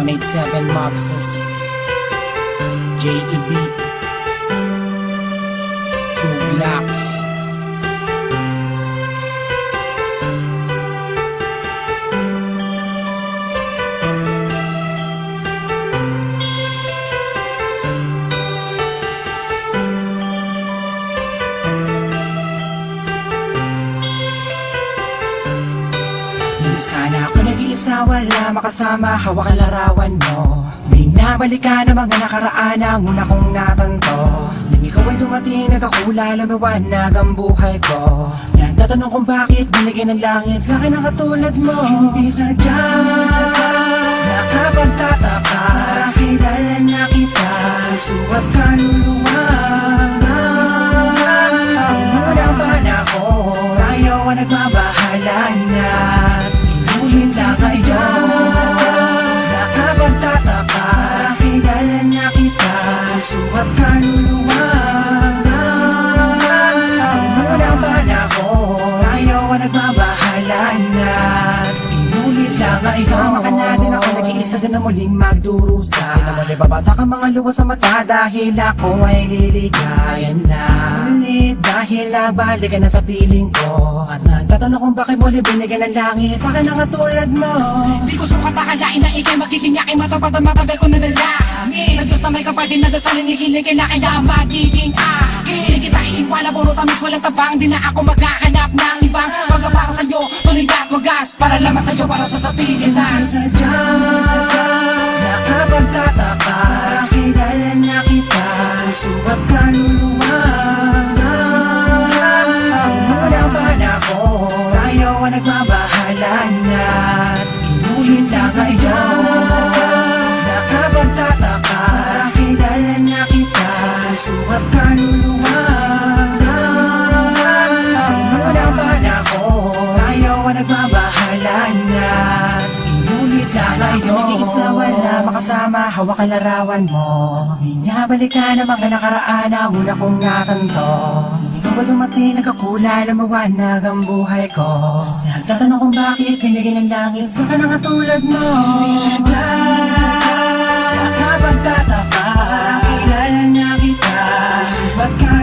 187 Mobsters, JEB, 2 Blocks. Sana ako nag-iisa, wala makasama, hawak ang larawan mo. Binabalikan ang mga nakaraan, ang una kong natanto. Nang ikaw ay dumating, nagkakula, lumiwanag ang buhay ko. Nagtatanong kung bakit binigyan ng langit sa akin ang katulad mo. Hindi sadya, nakapagtataka, kilala na kita sa puso at kaluluwa. Unang panako, tayo ang nagbabahala na hinda sa iyo. Nakapagtataka, kilala niya kita sa puso at kaluluwa. Unang panahon, tayo ang nagbabahala na inulit lang ang isama ka natin. Ako nag-iisa din na muling magdurusa. Kita mo libabata ka mga luwas sa mata dahil ako ay liligayan na ulit. Dahil nagbalik ka na sa piling ko at nagtatanong kung bakit mo binigyan ng langit sa akin ang katulad mo. Di ko sukat akalain na ikay magiging yakin, matapat ang matagal ko na nalangin. Sa Diyos na may kapatid na dasalin, ikiligin na kaya magiging akin. Di kita iiwala, puro tamis, walang tabang. Di na ako maghahanap ng ibang pagkapara sa'yo, tuloy at wagas, para lamang sa'yo, para sa Pilipinas. Sadya, nakapagtataka, kilala niya kita sa puso at kaluluwa. Unang panahon, tayo ang nagbabahala na inuhin lang sa iyo. Nakapagtataka, kilala niya kita sa puso at kaluluwa. Unang panahon, tayo ang nagbabahala na inulit lang iyo. Nag-iisa, wala makasama, hawak ang larawan mo. Binabalikan ang mga nakaraan, ang una kong natanto. Ikaw ay dumating, nagkakula, lumawanag ang buhay ko. Nagtatanong kung bakit binigyan ng langit sa kanang katulad mo. Sadya, nakapagtataka, kilala niya kita sa puso at kaluluwa.